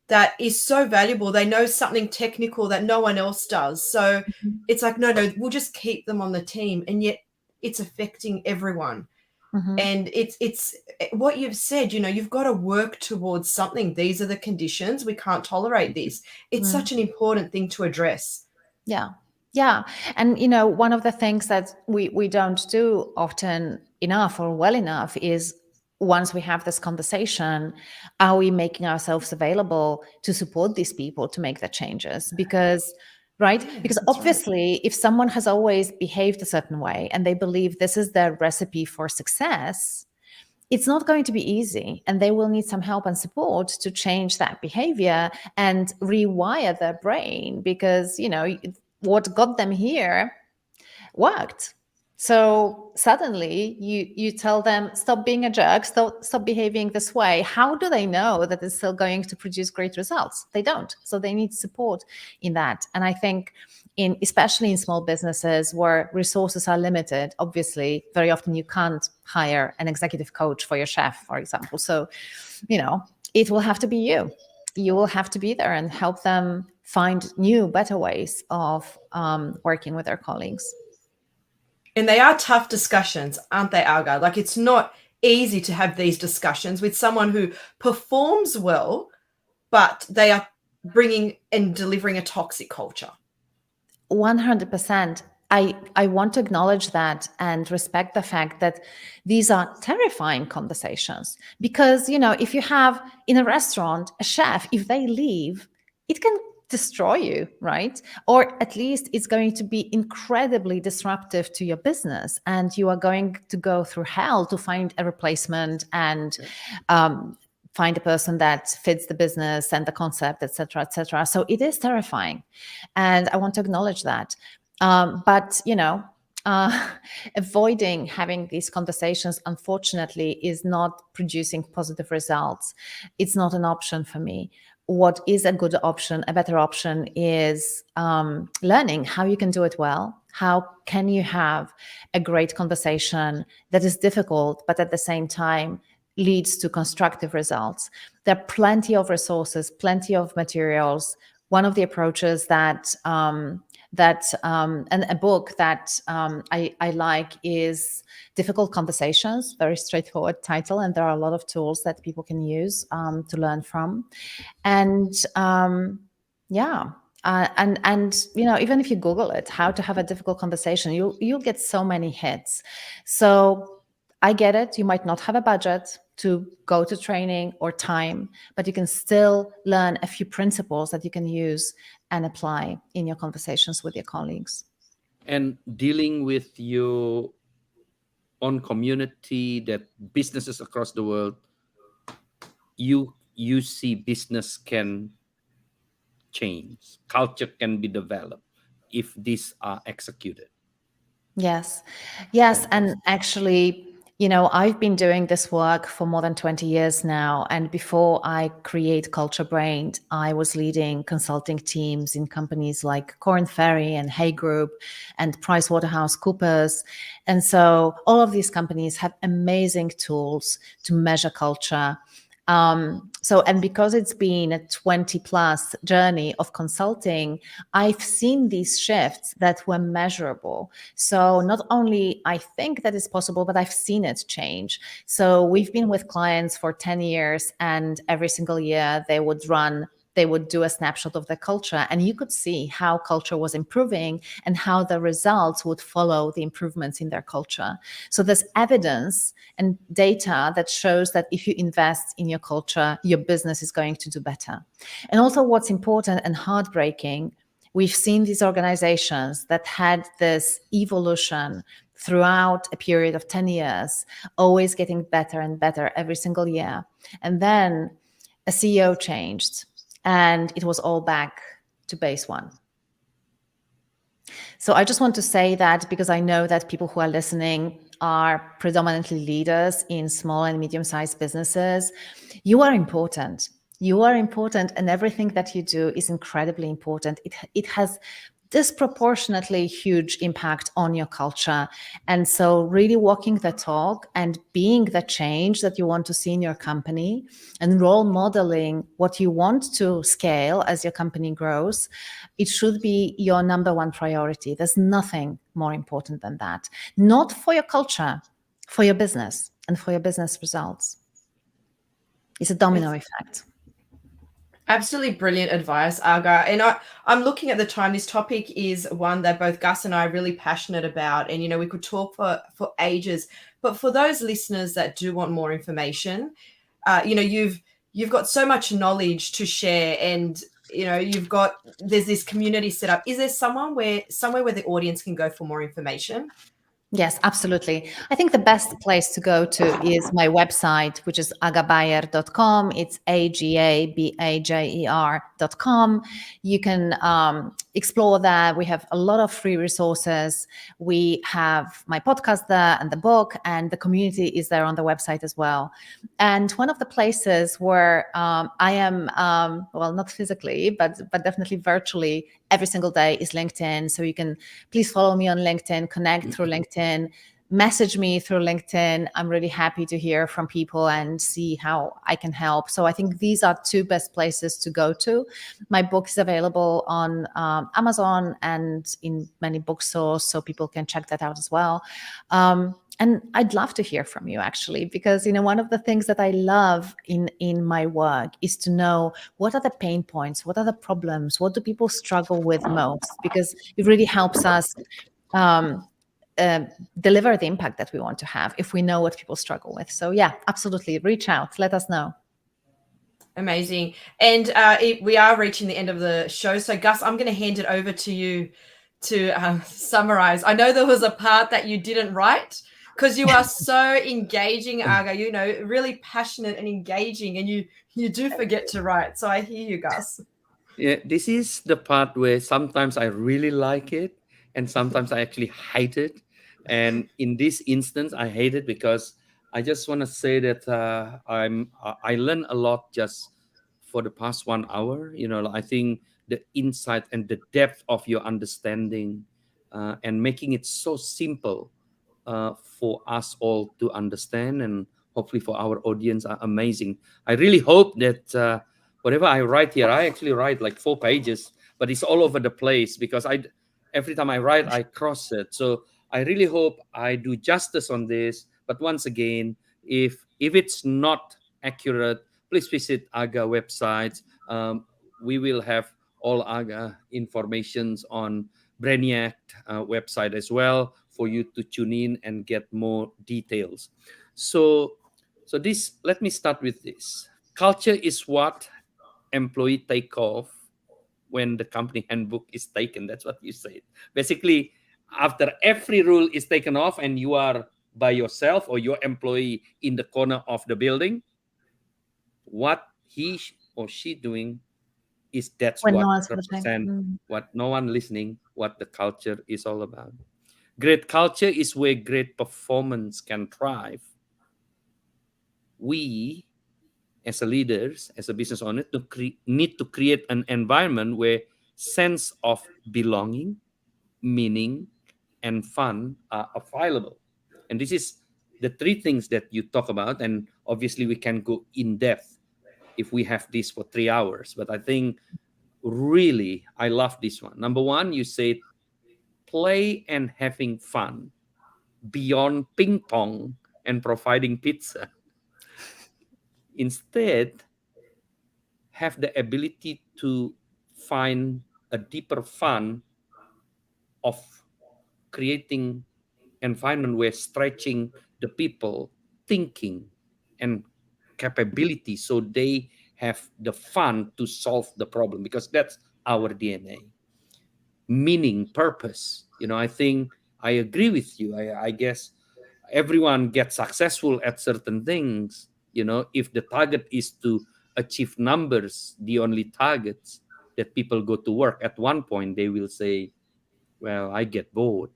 that is so valuable. They know something technical that no one else does. So it's like, no, we'll just keep them on the team. And yet it's affecting everyone. Mm-hmm. And it's what you've said, you've got to work towards something. These are the conditions. We can't tolerate this. It's such an important thing to address. Yeah. Yeah. And, one of the things that we don't do often enough or well enough is once we have this conversation, are we making ourselves available to support these people to make the changes? Because obviously, if someone has always behaved a certain way and they believe this is their recipe for success, it's not going to be easy. And they will need some help and support to change that behavior and rewire their brain because, what got them here worked. So suddenly you tell them, stop being a jerk, stop behaving this way. How do they know that it's still going to produce great results? They don't. So they need support in that. And I think especially in small businesses where resources are limited, obviously, very often you can't hire an executive coach for your chef, for example. So, it will have to be you. You will have to be there and help them find new, better ways of working with their colleagues. And they are tough discussions, aren't they, Alga? Like, it's not easy to have these discussions with someone who performs well, but they are bringing and delivering a toxic culture. 100%. I want to acknowledge that and respect the fact that these are terrifying conversations, because, if you have in a restaurant a chef, if they leave, it can destroy you, right? Or at least it's going to be incredibly disruptive to your business, and you are going to go through hell to find a replacement and find a person that fits the business and the concept, et cetera, et cetera. So it is terrifying. And I want to acknowledge that. But avoiding having these conversations, unfortunately, is not producing positive results. It's not an option for me. What is a good option, a better option, is learning how you can do it well. How can you have a great conversation that is difficult, but at the same time leads to constructive results? There are plenty of resources, plenty of materials. One of the approaches and a book that I like is Difficult Conversations, very straightforward title, and there are a lot of tools that people can use to learn from. And even if you Google it, how to have a difficult conversation, you'll get so many hits. So I get it. You might not have a budget to go to training or time, but you can still learn a few principles that you can use and apply in your conversations with your colleagues. And dealing with your own community, that businesses across the world, you see business can change, culture can be developed if these are executed. Yes. And actually, I've been doing this work for more than 20 years now. And before I create CultureBrained, I was leading consulting teams in companies like Korn Ferry and Hay Group and PricewaterhouseCoopers. And so all of these companies have amazing tools to measure culture. And because it's been a 20 plus journey of consulting, I've seen these shifts that were measurable. So not only I think that it's possible, but I've seen it change. So we've been with clients for 10 years, and every single year they would do a snapshot of the culture, and you could see how culture was improving and how the results would follow the improvements in their culture. So there's evidence and data that shows that if you invest in your culture, your business is going to do better. And also what's important and heartbreaking, we've seen these organizations that had this evolution throughout a period of 10 years, always getting better and better every single year. And then a CEO changed, and it was all back to base one. So I just want to say that, because I know that people who are listening are predominantly leaders in small and medium-sized businesses. You are important. You are important, and everything that you do is incredibly important. It has disproportionately huge impact on your culture. And so really walking the talk and being the change that you want to see in your company and role modeling what you want to scale as your company grows, it should be your number one priority. There's nothing more important than that. Not for your culture, for your business and for your business results. It's a domino effect. Absolutely brilliant advice, Aga. And I'm looking at the time. This topic is one that both Gus and I are really passionate about. And, we could talk for ages. But for those listeners that do want more information, you've got so much knowledge to share, and, there's this community set up. Is there somewhere where the audience can go for more information? Yes, absolutely. I think the best place to go to is my website, which is agabajer.com. It's agabajer.com. You can explore that. We have a lot of free resources. We have my podcast there and the book, and the community is there on the website as well. And one of the places where I am, not physically, but definitely virtually every single day is LinkedIn. So you can please follow me on LinkedIn, connect through LinkedIn. message me through LinkedIn. I'm really happy to hear from people and see how I can help. So I think these are two best places to go to. My book is available on Amazon and in many bookstores, so people can check that out as well. And I'd love to hear from you, actually, because one of the things that I love in my work is to know what are the pain points, what are the problems, what do people struggle with most, because it really helps us um, deliver the impact that we want to have if we know what people struggle with. So yeah, absolutely, reach out, let us know. Amazing. And we are reaching the end of the show. So Gus, I'm going to hand it over to you to summarize. I know there was a part that you didn't write because you are so engaging, Aga, really passionate and engaging, and you do forget to write. So I hear you, Gus. Yeah, this is the part where sometimes I really like it and sometimes I actually hate it. And in this instance, I hate it because I just want to say that I learned a lot just for the past 1 hour. I think the insight and the depth of your understanding and making it so simple for us all to understand, and hopefully for our audience are amazing. I really hope that whatever I write here, I actually write like 4 pages, but it's all over the place because every time I write, I cross it. So I really hope I do justice on this. But once again, if it's not accurate, please visit AGA websites. We will have all AGA informations on Brainiac website as well for you to tune in and get more details. So this, let me start with this. Culture is what employee take off when the company handbook is taken. That's what you said. Basically, after every rule is taken off and you are by yourself or your employee in the corner of the building, what he or she doing is that's When no what one's watching. represent what no one listening, what the culture is all about. Great culture is where great performance can thrive. We as a leaders, as a business owner, need to create an environment where sense of belonging, meaning, and fun are available. And this is the three things that you talk about. And obviously, we can go in depth if we have this for 3 hours. But I think really, I love this one. Number one, you said play and having fun beyond ping pong and providing pizza. Instead, have the ability to find a deeper fun of creating environment where stretching the people thinking and capability so they have the fun to solve the problem, because that's our DNA. Meaning, purpose. I think I agree with you. I guess everyone gets successful at certain things. If the target is to achieve numbers, the only targets that people go to work, at one point they will say, well, I get bored.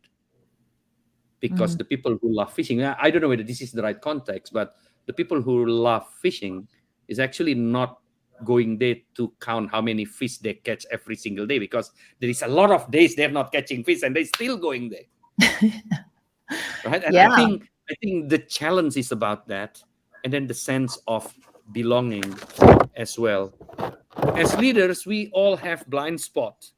Because the people who love fishing, I don't know whether this is the right context, but the people who love fishing is actually not going there to count how many fish they catch every single day, because there is a lot of days they're not catching fish and they're still going there. Right? And Yeah. I think the challenge is about that, and then the sense of belonging as well. As leaders, we all have blind spot.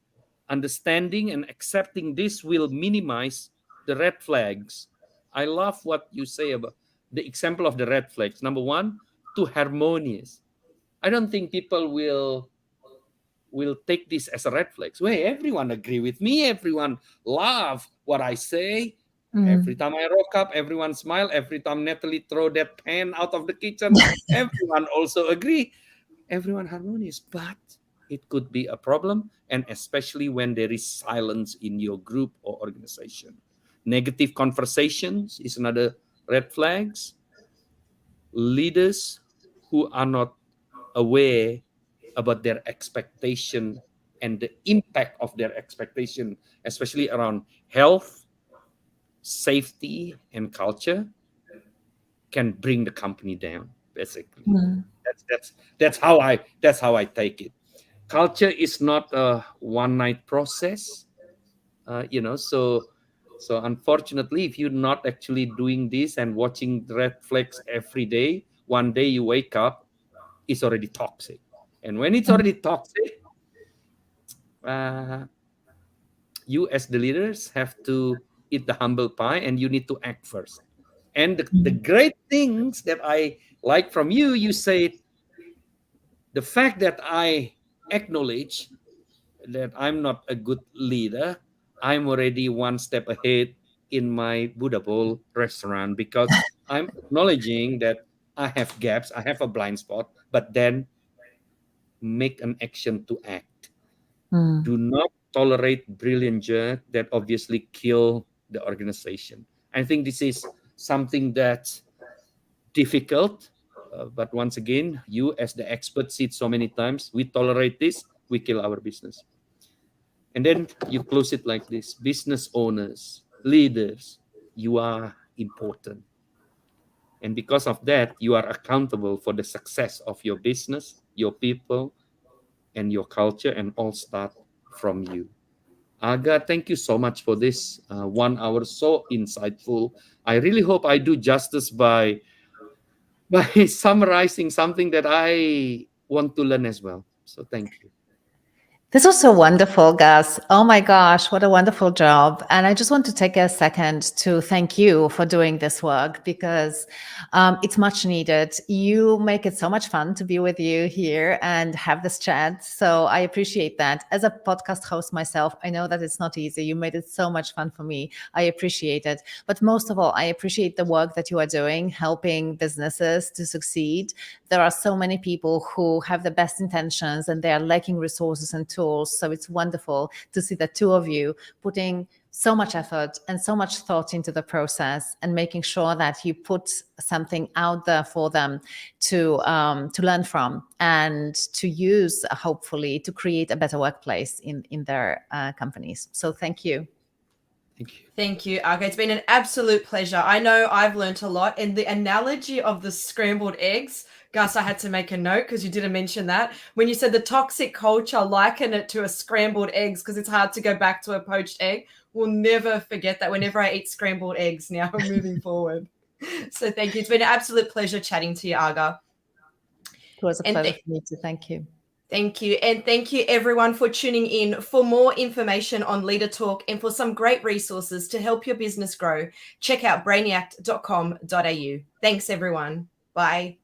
Understanding and accepting this will minimize the red flags. I love what you say about the example of the red flags. Number one, too harmonious. I don't think people will take this as a red flag. Well, everyone agree with me. Everyone love what I say. Every time I rock up, everyone smile. Every time Natalie throw that pan out of the kitchen, everyone also agree. Everyone harmonious, but it could be a problem, and especially when there is silence in your group or organization. Negative conversations is another red flags. Leaders who are not aware about their expectation and the impact of their expectation, especially around health, safety, and culture, can bring the company down. Basically, that's how I take it. Culture is not a one night process. So So unfortunately, if you're not actually doing this and watching the red flags every day, one day you wake up, it's already toxic. And when it's already toxic, uh, you as the leaders have to eat the humble pie and you need to act first. And the great things that I like from you, you said the fact that I acknowledge that I'm not a good leader, I'm already one step ahead in my Buddha Bowl restaurant because I'm acknowledging that I have gaps, I have a blind spot, but then make an action to act. Mm. Do not tolerate brilliant jerk that obviously kill the organization. I think this is something that's difficult, but once again, you as the expert see it so many times. We tolerate this, we kill our business. And then you close it like this: business owners, leaders, you are important. And because of that, you are accountable for the success of your business, your people, and your culture, and all start from you. Aga, thank you so much for this 1 hour, so insightful. I really hope I do justice by summarizing something that I want to learn as well. So thank you. This was so wonderful, Gus. Oh my gosh, what a wonderful job. And I just want to take a second to thank you for doing this work because it's much needed. You make it so much fun to be with you here and have this chat. So I appreciate that. As a podcast host myself, I know that it's not easy. You made it so much fun for me. I appreciate it. But most of all, I appreciate the work that you are doing, helping businesses to succeed. There are so many people who have the best intentions and they are lacking resources and tools. So it's wonderful to see the two of you putting so much effort and so much thought into the process and making sure that you put something out there for them to learn from and to use, hopefully, to create a better workplace in their companies. So thank you. Thank you. Thank you, Aga. It's been an absolute pleasure. I know I've learned a lot. And the analogy of the scrambled eggs, Gus, I had to make a note because you didn't mention that. When you said the toxic culture, liken it to a scrambled eggs because it's hard to go back to a poached egg. We'll never forget that whenever I eat scrambled eggs now moving forward. So thank you. It's been an absolute pleasure chatting to you, Aga. It was a pleasure for me too. Thank you. Thank you. And thank you everyone for tuning in. For more information on Leader Talk and for some great resources to help your business grow, check out brainiact.com.au. Thanks everyone. Bye.